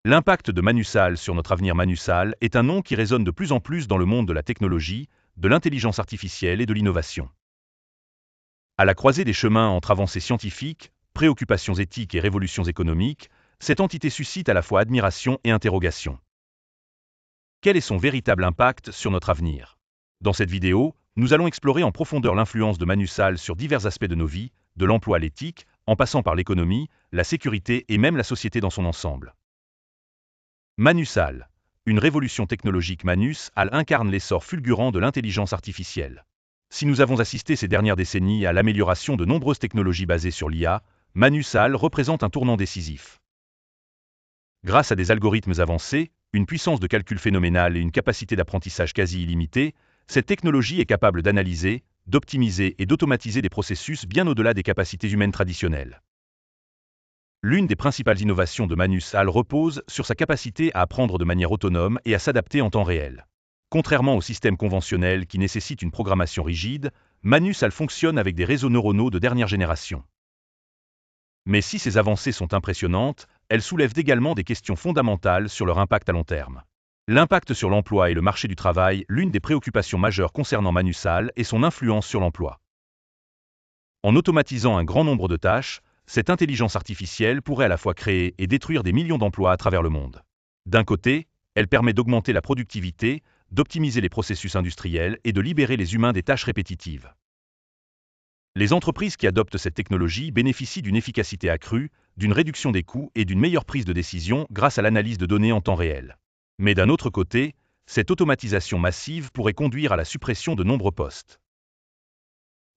L'impact de Manusal sur notre avenir. Manusal est un nom qui résonne de plus en plus dans le monde de la technologie, de l'intelligence artificielle et de l'innovation. À la croisée des chemins entre avancées scientifiques, préoccupations éthiques et révolutions économiques, cette entité suscite à la fois admiration et interrogation. Quel est son véritable impact sur notre avenir? Dans cette vidéo, nous allons explorer en profondeur l'influence de Manusal sur divers aspects de nos vies, de l'emploi à l'éthique, en passant par l'économie, la sécurité et même la société dans son ensemble. Manusal, une révolution technologique. Manusal incarne l'essor fulgurant de l'intelligence artificielle. Si nous avons assisté ces dernières décennies à l'amélioration de nombreuses technologies basées sur l'IA, Manusal représente un tournant décisif. Grâce à des algorithmes avancés, une puissance de calcul phénoménale et une capacité d'apprentissage quasi illimitée, cette technologie est capable d'analyser, d'optimiser et d'automatiser des processus bien au-delà des capacités humaines traditionnelles. L'une des principales innovations de Manusal repose sur sa capacité à apprendre de manière autonome et à s'adapter en temps réel. Contrairement aux systèmes conventionnels qui nécessitent une programmation rigide, Manusal fonctionne avec des réseaux neuronaux de dernière génération. Mais si ces avancées sont impressionnantes, elles soulèvent également des questions fondamentales sur leur impact à long terme. L'impact sur l'emploi et le marché du travail. L'une des préoccupations majeures concernant Manusal est son influence sur l'emploi. En automatisant un grand nombre de tâches, cette intelligence artificielle pourrait à la fois créer et détruire des millions d'emplois à travers le monde. D'un côté, elle permet d'augmenter la productivité, d'optimiser les processus industriels et de libérer les humains des tâches répétitives. Les entreprises qui adoptent cette technologie bénéficient d'une efficacité accrue, d'une réduction des coûts et d'une meilleure prise de décision grâce à l'analyse de données en temps réel. Mais d'un autre côté, cette automatisation massive pourrait conduire à la suppression de nombreux postes.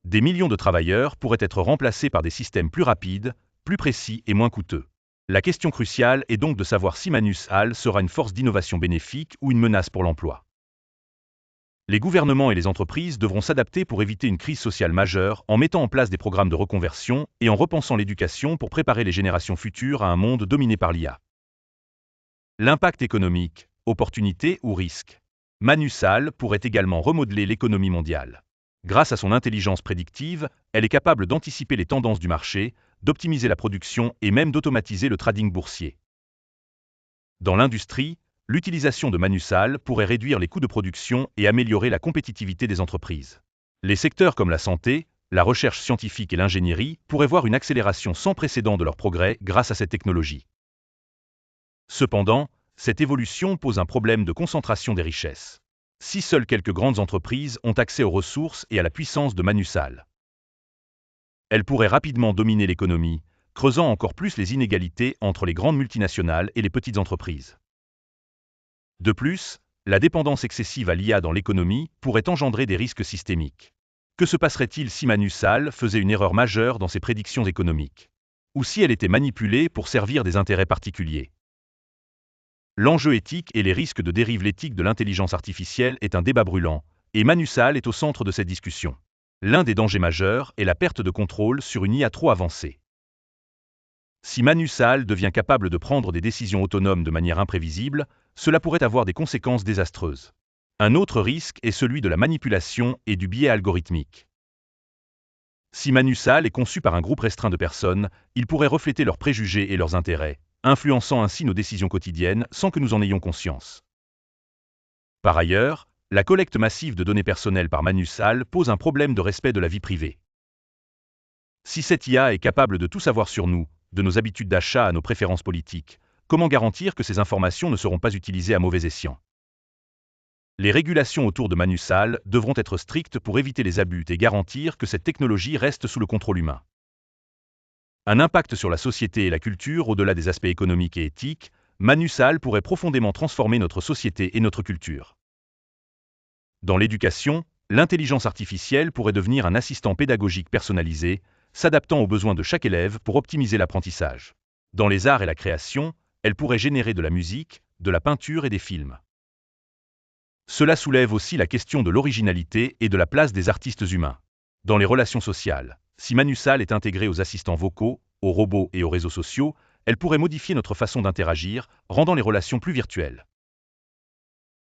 Des millions de travailleurs pourraient être remplacés par des systèmes plus rapides, plus précis et moins coûteux. La question cruciale est donc de savoir si Manusal sera une force d'innovation bénéfique ou une menace pour l'emploi. Les gouvernements et les entreprises devront s'adapter pour éviter une crise sociale majeure en mettant en place des programmes de reconversion et en repensant l'éducation pour préparer les générations futures à un monde dominé par l'IA. L'impact économique, opportunité ou risque. Manusal pourrait également remodeler l'économie mondiale. Grâce à son intelligence prédictive, elle est capable d'anticiper les tendances du marché, d'optimiser la production et même d'automatiser le trading boursier. Dans l'industrie, l'utilisation de Manusal pourrait réduire les coûts de production et améliorer la compétitivité des entreprises. Les secteurs comme la santé, la recherche scientifique et l'ingénierie pourraient voir une accélération sans précédent de leur progrès grâce à cette technologie. Cependant, cette évolution pose un problème de concentration des richesses. Si seules quelques grandes entreprises ont accès aux ressources et à la puissance de Manusal, elles pourraient rapidement dominer l'économie, creusant encore plus les inégalités entre les grandes multinationales et les petites entreprises. De plus, la dépendance excessive à l'IA dans l'économie pourrait engendrer des risques systémiques. Que se passerait-il si Manusal faisait une erreur majeure dans ses prédictions économiques? Ou si elle était manipulée pour servir des intérêts particuliers? L'enjeu éthique et les risques de dérive. L'éthique de l'intelligence artificielle est un débat brûlant, et Manusal est au centre de cette discussion. L'un des dangers majeurs est la perte de contrôle sur une IA trop avancée. Si Manusal devient capable de prendre des décisions autonomes de manière imprévisible, cela pourrait avoir des conséquences désastreuses. Un autre risque est celui de la manipulation et du biais algorithmique. Si Manusal est conçu par un groupe restreint de personnes, il pourrait refléter leurs préjugés et leurs intérêts, influençant ainsi nos décisions quotidiennes sans que nous en ayons conscience. Par ailleurs, la collecte massive de données personnelles par Manusal pose un problème de respect de la vie privée. Si cette IA est capable de tout savoir sur nous, de nos habitudes d'achat à nos préférences politiques, comment garantir que ces informations ne seront pas utilisées à mauvais escient? Les régulations autour de Manusal devront être strictes pour éviter les abus et garantir que cette technologie reste sous le contrôle humain. Un impact sur la société et la culture. Au-delà des aspects économiques et éthiques, Manusal pourrait profondément transformer notre société et notre culture. Dans l'éducation, l'intelligence artificielle pourrait devenir un assistant pédagogique personnalisé, s'adaptant aux besoins de chaque élève pour optimiser l'apprentissage. Dans les arts et la création, elle pourrait générer de la musique, de la peinture et des films. Cela soulève aussi la question de l'originalité et de la place des artistes humains. Dans les relations sociales, si Manusal est intégrée aux assistants vocaux, aux robots et aux réseaux sociaux, elle pourrait modifier notre façon d'interagir, rendant les relations plus virtuelles.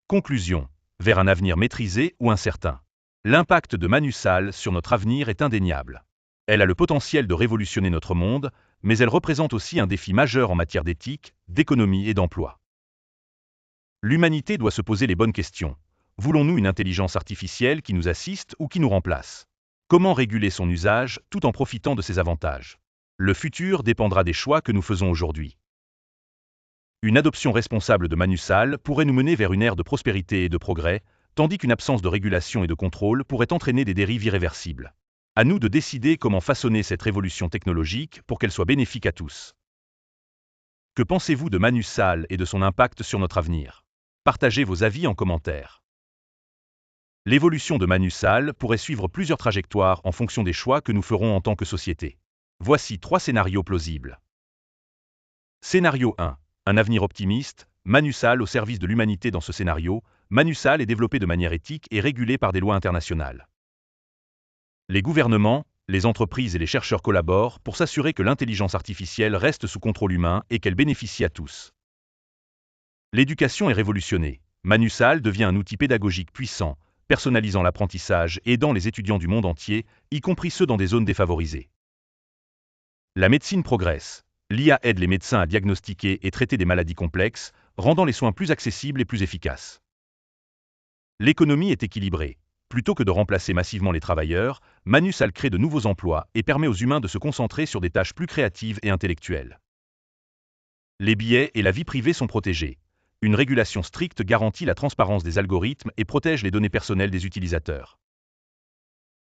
Conclusion. Vers un avenir maîtrisé ou incertain. L'impact de Manusal sur notre avenir est indéniable. Elle a le potentiel de révolutionner notre monde, mais elle représente aussi un défi majeur en matière d'éthique, d'économie et d'emploi. L'humanité doit se poser les bonnes questions. Voulons-nous une intelligence artificielle qui nous assiste ou qui nous remplace? Comment réguler son usage tout en profitant de ses avantages? Le futur dépendra des choix que nous faisons aujourd'hui. Une adoption responsable de Manusal pourrait nous mener vers une ère de prospérité et de progrès, tandis qu'une absence de régulation et de contrôle pourrait entraîner des dérives irréversibles. À nous de décider comment façonner cette révolution technologique pour qu'elle soit bénéfique à tous. Que pensez-vous de Manusal et de son impact sur notre avenir? Partagez vos avis en commentaire. L'évolution de Manusal pourrait suivre plusieurs trajectoires en fonction des choix que nous ferons en tant que société. Voici 3 scénarios plausibles. Scénario 1. Un avenir optimiste, Manusal au service de l'humanité. Dans ce scénario, Manusal est développé de manière éthique et régulé par des lois internationales. Les gouvernements, les entreprises et les chercheurs collaborent pour s'assurer que l'intelligence artificielle reste sous contrôle humain et qu'elle bénéficie à tous. L'éducation est révolutionnée. Manusal devient un outil pédagogique puissant, personnalisant l'apprentissage et aidant les étudiants du monde entier, y compris ceux dans des zones défavorisées. La médecine progresse. L'IA aide les médecins à diagnostiquer et traiter des maladies complexes, rendant les soins plus accessibles et plus efficaces. L'économie est équilibrée. Plutôt que de remplacer massivement les travailleurs, Manusal crée de nouveaux emplois et permet aux humains de se concentrer sur des tâches plus créatives et intellectuelles. Les biais et la vie privée sont protégés. Une régulation stricte garantit la transparence des algorithmes et protège les données personnelles des utilisateurs.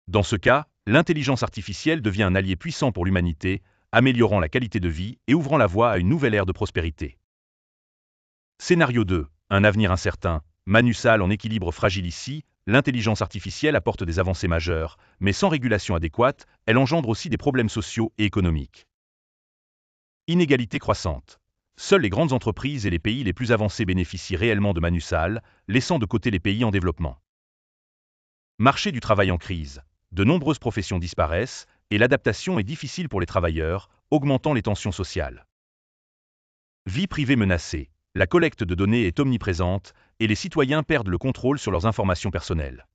Dans ce cas, l'intelligence artificielle devient un allié puissant pour l'humanité, améliorant la qualité de vie et ouvrant la voie à une nouvelle ère de prospérité. Scénario 2. Un avenir incertain. Manusal en équilibre fragile ici, l'intelligence artificielle apporte des avancées majeures, mais sans régulation adéquate, elle engendre aussi des problèmes sociaux et économiques. Inégalité croissante. Seules les grandes entreprises et les pays les plus avancés bénéficient réellement de Manusal, laissant de côté les pays en développement. Marché du travail en crise. De nombreuses professions disparaissent, et l'adaptation est difficile pour les travailleurs, augmentant les tensions sociales. Vie privée menacée. La collecte de données est omniprésente, et les citoyens perdent le contrôle sur leurs informations personnelles.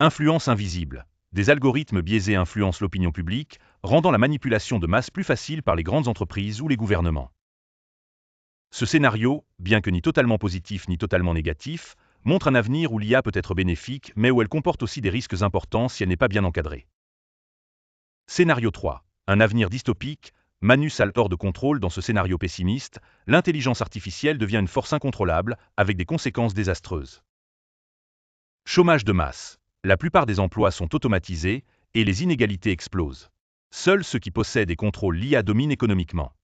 Influence invisible. Des algorithmes biaisés influencent l'opinion publique, rendant la manipulation de masse plus facile par les grandes entreprises ou les gouvernements. Ce scénario, bien que ni totalement positif ni totalement négatif, montre un avenir où l'IA peut être bénéfique, mais où elle comporte aussi des risques importants si elle n'est pas bien encadrée. Scénario 3. Un avenir dystopique. Manusal hors de contrôle. Dans ce scénario pessimiste, l'intelligence artificielle devient une force incontrôlable, avec des conséquences désastreuses. Chômage de masse. La plupart des emplois sont automatisés, et les inégalités explosent. Seuls ceux qui possèdent et contrôlent l'IA dominent économiquement.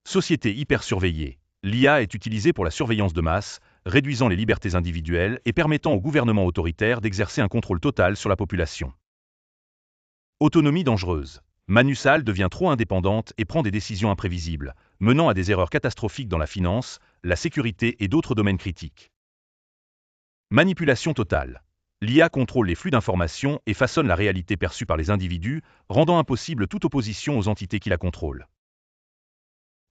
Société hyper surveillée. L'IA est utilisée pour la surveillance de masse, réduisant les libertés individuelles et permettant aux gouvernements autoritaires d'exercer un contrôle total sur la population. Autonomie dangereuse. Manusal devient trop indépendante et prend des décisions imprévisibles, menant à des erreurs catastrophiques dans la finance, la sécurité et d'autres domaines critiques. Manipulation totale. L'IA contrôle les flux d'informations et façonne la réalité perçue par les individus, rendant impossible toute opposition aux entités qui la contrôlent.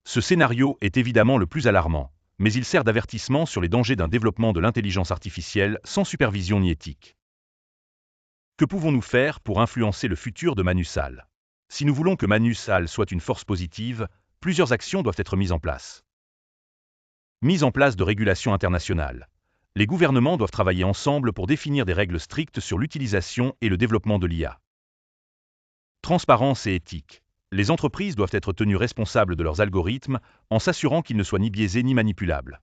Ce scénario est évidemment le plus alarmant, mais il sert d'avertissement sur les dangers d'un développement de l'intelligence artificielle sans supervision ni éthique. Que pouvons-nous faire pour influencer le futur de Manusal? Si nous voulons que Manusal soit une force positive, plusieurs actions doivent être mises en place. Mise en place de régulations internationales. Les gouvernements doivent travailler ensemble pour définir des règles strictes sur l'utilisation et le développement de l'IA. Transparence et éthique. Les entreprises doivent être tenues responsables de leurs algorithmes en s'assurant qu'ils ne soient ni biaisés ni manipulables.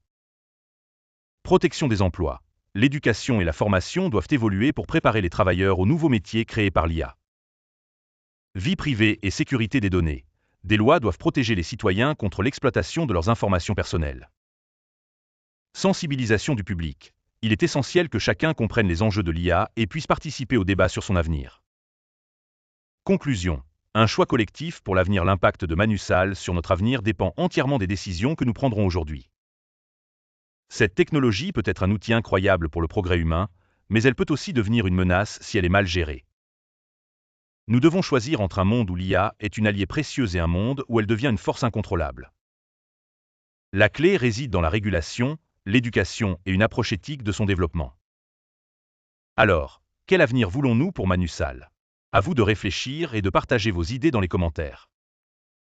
Protection des emplois. L'éducation et la formation doivent évoluer pour préparer les travailleurs aux nouveaux métiers créés par l'IA. Vie privée et sécurité des données. Des lois doivent protéger les citoyens contre l'exploitation de leurs informations personnelles. Sensibilisation du public. Il est essentiel que chacun comprenne les enjeux de l'IA et puisse participer au débat sur son avenir. Conclusion. Un choix collectif pour l'avenir. L'impact de Manusal sur notre avenir dépend entièrement des décisions que nous prendrons aujourd'hui. Cette technologie peut être un outil incroyable pour le progrès humain, mais elle peut aussi devenir une menace si elle est mal gérée. Nous devons choisir entre un monde où l'IA est une alliée précieuse et un monde où elle devient une force incontrôlable. La clé réside dans la régulation, l'éducation et une approche éthique de son développement. Alors, quel avenir voulons-nous pour Manusal? À vous de réfléchir et de partager vos idées dans les commentaires.